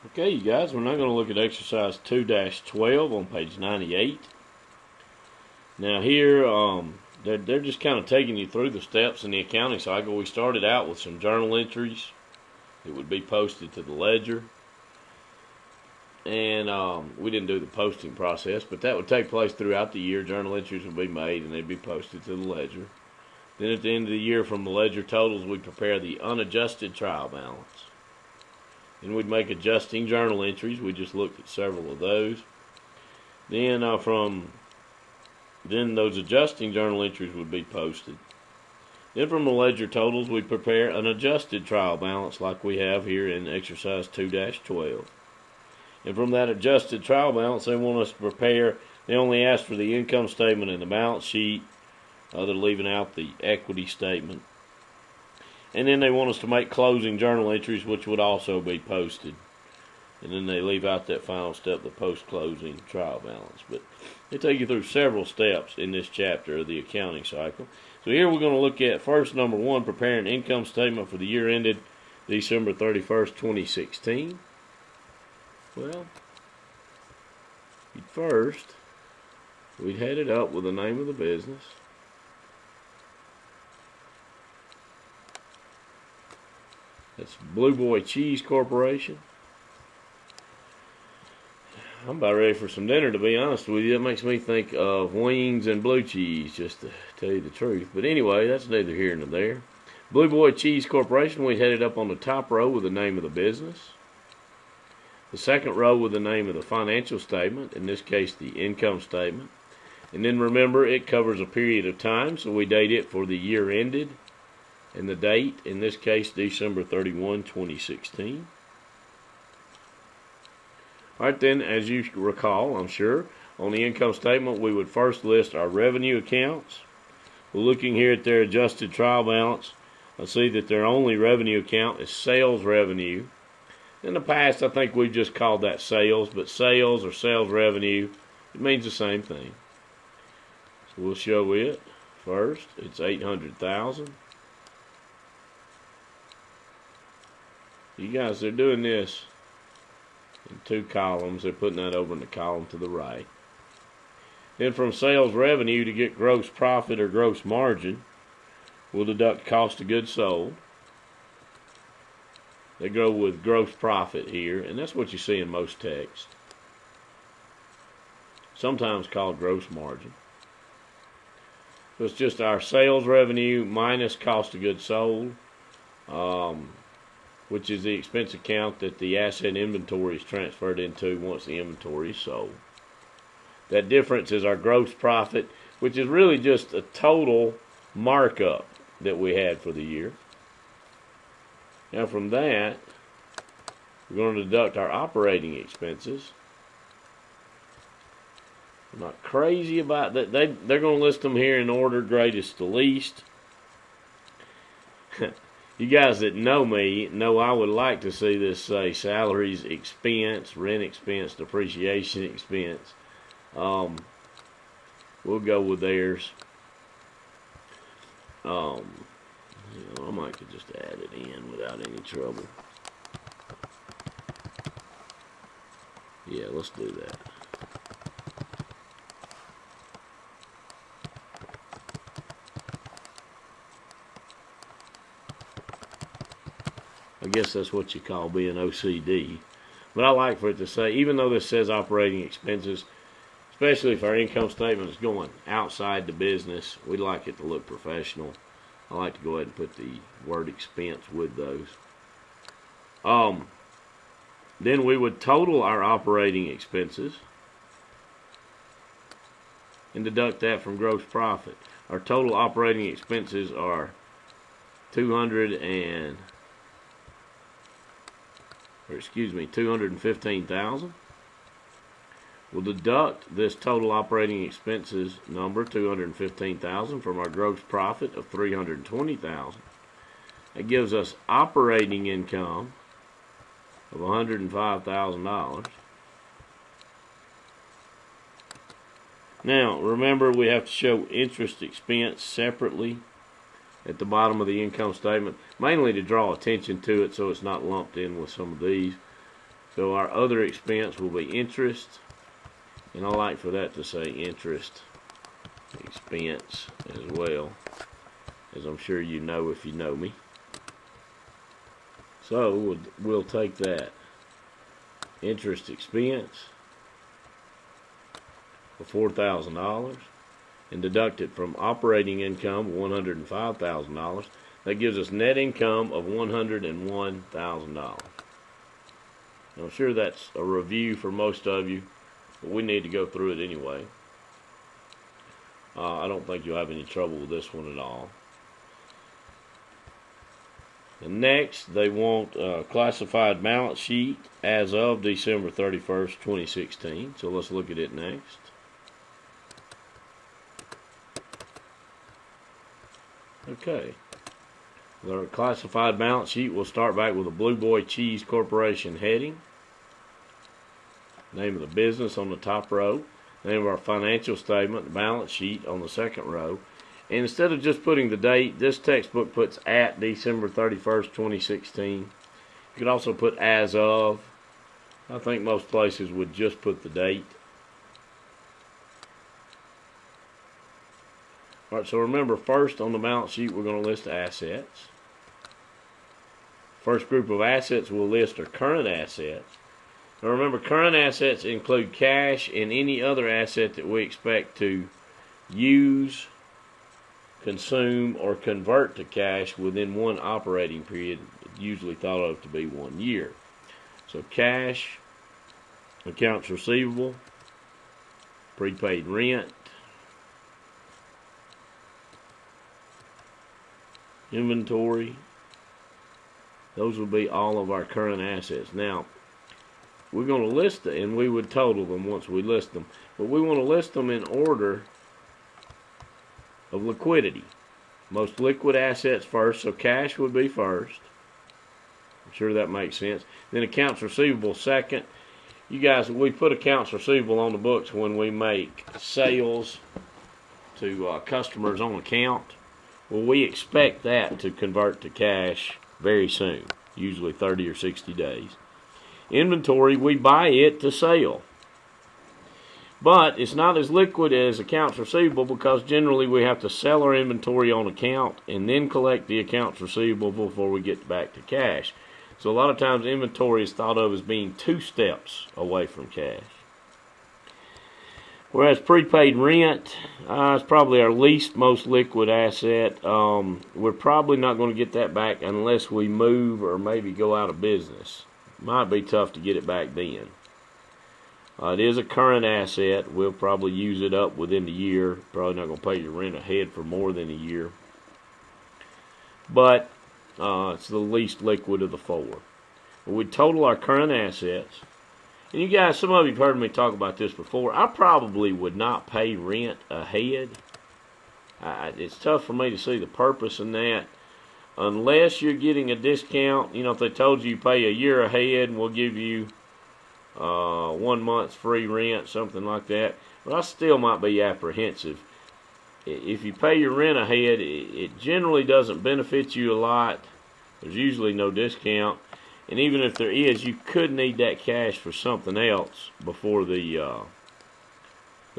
Okay, you guys, we're now going to look at exercise 2-12 on page 98. Now here, they're just kind of taking you through the steps in the accounting cycle. We started out with some journal entries that would be posted to the ledger. And we didn't do the posting process, but that would take place throughout the year. Journal entries would be made and they'd be posted to the ledger. Then at the end of the year, from the ledger totals, we'd prepare the unadjusted trial balance. Then we'd make adjusting journal entries. We just looked at several of those. Then then those adjusting journal entries would be posted. Then from the ledger totals, we'd prepare an adjusted trial balance like we have here in exercise 2-12. And from that adjusted trial balance, they want us to prepare, they only ask for the income statement and the balance sheet. They're leaving out the equity statement. And then they want us to make closing journal entries, which would also be posted. And then they leave out that final step, the post-closing trial balance. But they take you through several steps in this chapter of the accounting cycle. So here we're going to look at first, number one, preparing an income statement for the year ended December 31st, 2016. Well, first, we'd head it up with the name of the business. That's Blue Boy Cheese Corporation. I'm about ready for some dinner, to be honest with you. That makes me think of wings and blue cheese, just to tell you the truth. But anyway, that's neither here nor there. Blue Boy Cheese Corporation, we headed up on the top row with the name of the business. The second row with the name of the financial statement, in this case the income statement. And then remember, it covers a period of time, so we date it for the year ended. And the date, in this case, December 31, 2016. Alright then, as you recall, I'm sure, on the income statement, we would first list our revenue accounts. We're looking here at their adjusted trial balance. I see that their only revenue account is sales revenue. In the past, I think we've just called that sales, but sales or sales revenue, it means the same thing. So we'll show it first. It's $800,000. You guys, they're doing this in two columns. They're putting that over in the column to the right. Then from sales revenue, to get gross profit or gross margin, we'll deduct cost of goods sold. They go with gross profit here, and that's what you see in most text. Sometimes called gross margin. So it's just our sales revenue minus cost of goods sold, which is the expense account that the asset inventory is transferred into once the inventory is sold. That difference is our gross profit, which is really just a total markup that we had for the year. Now from that, we're going to deduct our operating expenses. I'm not crazy about that. They're going to list them here in order, greatest to least. You guys that know me know I would like to see this say salaries expense, rent expense, depreciation expense. We'll go with theirs. I might could just add it in without any trouble. Yeah, let's do that. I guess that's what you call being OCD. But I like for it to say, even though this says operating expenses, especially if our income statement is going outside the business, we like it to look professional. I like to go ahead and put the word expense with those. Then we would total our operating expenses and deduct that from gross profit. Our total operating expenses are $215,000. We'll deduct this total operating expenses number, $215,000, from our gross profit of $320,000. That gives us operating income of $105,000. Now, remember, we have to show interest expense separately at the bottom of the income statement, mainly to draw attention to it so it's not lumped in with some of these. So our other expense will be interest, and I like for that to say interest expense as well, as I'm sure you know if you know me. So we'll take that interest expense of $4,000 and deduct it from operating income of $105,000. That gives us net income of $101,000. I'm sure that's a review for most of you, but we need to go through it anyway. I don't think you'll have any trouble with this one at all. And next, they want a classified balance sheet as of December 31st, 2016. So let's look at it next. Okay. The classified balance sheet will start back with a Blue Boy Cheese Corporation heading. Name of the business on the top row. Name of our financial statement, the balance sheet on the second row. And instead of just putting the date, this textbook puts at December 31st, 2016. You could also put as of. I think most places would just put the date. Alright, so remember, first on the balance sheet we're going to list assets. First group of assets we'll list are current assets. Now remember, current assets include cash and any other asset that we expect to use, consume, or convert to cash within one operating period, usually thought of to be 1 year. So cash, accounts receivable, prepaid rent, inventory, those will be all of our current assets. Now, we're going to list them, and we would total them once we list them, but we want to list them in order of liquidity. Most liquid assets first, so cash would be first. I'm sure that makes sense. Then accounts receivable second. You guys, we put accounts receivable on the books when we make sales to customers on account. Well, we expect that to convert to cash very soon, usually 30 or 60 days. Inventory, we buy it to sell. But it's not as liquid as accounts receivable because generally we have to sell our inventory on account and then collect the accounts receivable before we get back to cash. So a lot of times inventory is thought of as being 2 steps away from cash. Whereas prepaid rent is probably our least most liquid asset. We're probably not going to get that back unless we move or maybe go out of business. Might be tough to get it back then. It is a current asset. We'll probably use it up within the year. Probably not going to pay your rent ahead for more than a year. But it's the least liquid of the 4. We total our current assets. And you guys, some of you have heard me talk about this before. I probably would not pay rent ahead. It's tough for me to see the purpose in that. Unless you're getting a discount. You know, if they told you pay a year ahead and we'll give you 1 month's free rent, something like that. But I still might be apprehensive. If you pay your rent ahead, it generally doesn't benefit you a lot. There's usually no discount. And even if there is, you could need that cash for something else before the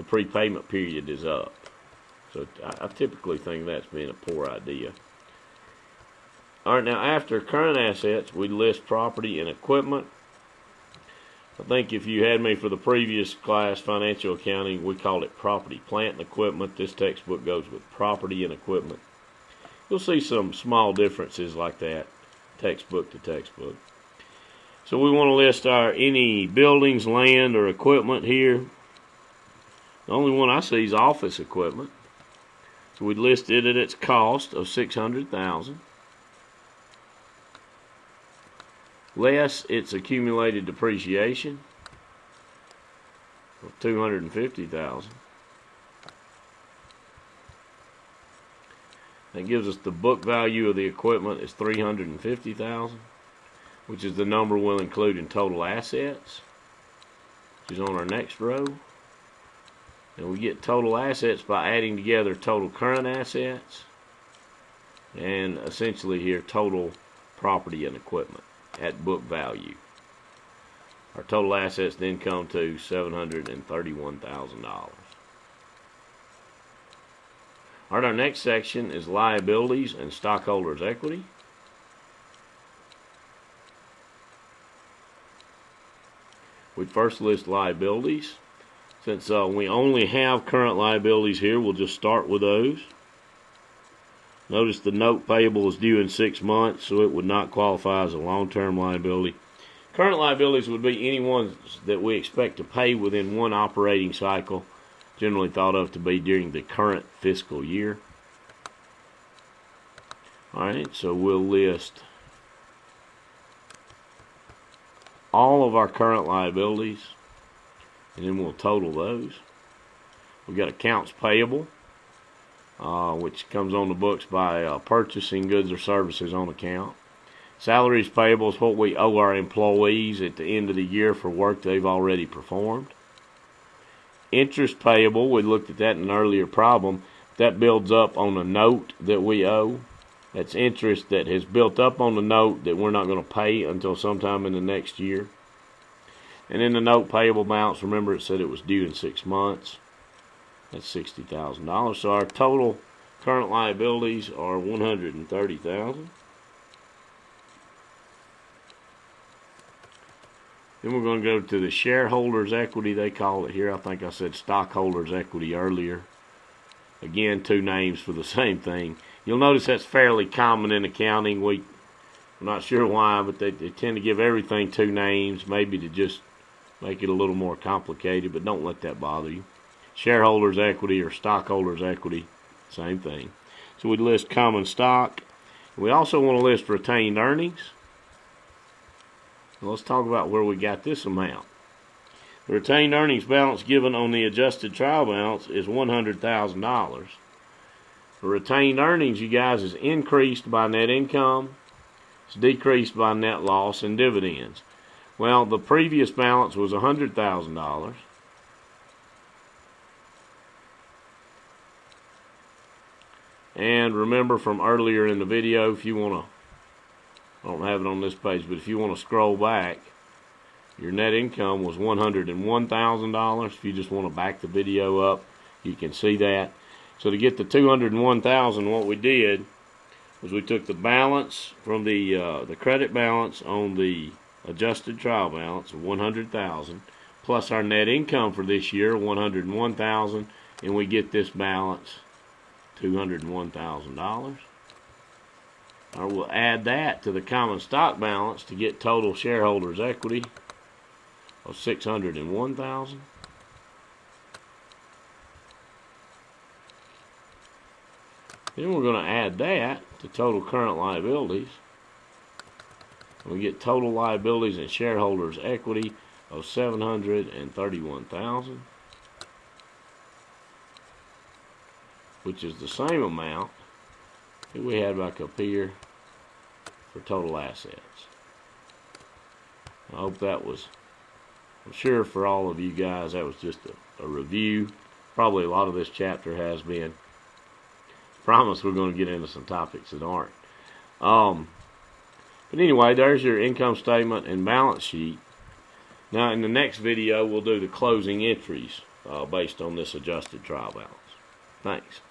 prepayment period is up. So I typically think that's been a poor idea. Alright, now after current assets, we list property and equipment. I think if you had me for the previous class, financial accounting, we called it property, plant, and equipment. This textbook goes with property and equipment. You'll see some small differences like that, textbook to textbook. So we want to list any buildings, land, or equipment here. The only one I see is office equipment. So we list it at its cost of $600,000. Less its accumulated depreciation of $250,000. That gives us the book value of the equipment is $350,000, which is the number we'll include in total assets, which is on our next row. And we get total assets by adding together total current assets and essentially here total property and equipment at book value. Our total assets then come to $731,000. All right, our next section is liabilities and stockholders' equity. We first list liabilities. Since we only have current liabilities here, we'll just start with those. Notice the note payable is due in 6 months, so it would not qualify as a long-term liability. Current liabilities would be any ones that we expect to pay within one operating cycle, generally thought of to be during the current fiscal year. Alright, so we'll list all of our current liabilities, and then we'll total those. We've got accounts payable, which comes on the books by purchasing goods or services on account. Salaries payable is what we owe our employees at the end of the year for work they've already performed. Interest payable, we looked at that in an earlier problem. That builds up on a note that we owe. That's interest that has built up on the note that we're not going to pay until sometime in the next year. And then the note payable balance, remember it said it was due in 6 months. That's $60,000. So our total current liabilities are $130,000. Then we're going to go to the shareholders' equity, they call it here. I think I said stockholders' equity earlier. Again, two names for the same thing. You'll notice that's fairly common in accounting. I'm not sure why, but they tend to give everything two names, maybe to just make it a little more complicated, but don't let that bother you. Shareholders' equity or stockholders' equity, same thing. So we list common stock. We also want to list retained earnings. Let's talk about where we got this amount. The retained earnings balance given on the adjusted trial balance is $100,000. The retained earnings, you guys, is increased by net income. It's decreased by net loss and dividends. Well, the previous balance was $100,000. And remember from earlier in the video, if you want to, I don't have it on this page, but if you want to scroll back, your net income was $101,000. If you just want to back the video up, you can see that. So to get the $201,000, what we did was we took the balance from the credit balance on the adjusted trial balance of $100,000 plus our net income for this year, $101,000, and we get this balance, $201,000. Or we'll add that to the common stock balance to get total shareholders' equity of $601,000. Then we're going to add that to total current liabilities. We get total liabilities and shareholders' equity of $731,000, which is the same amount that we had back up here for total assets. I hope that was, I'm sure for all of you guys, that was just a review. Probably a lot of this chapter has been. Promise we're going to get into some topics that aren't. But anyway, there's your income statement and balance sheet. Now in the next video, we'll do the closing entries based on this adjusted trial balance. Thanks.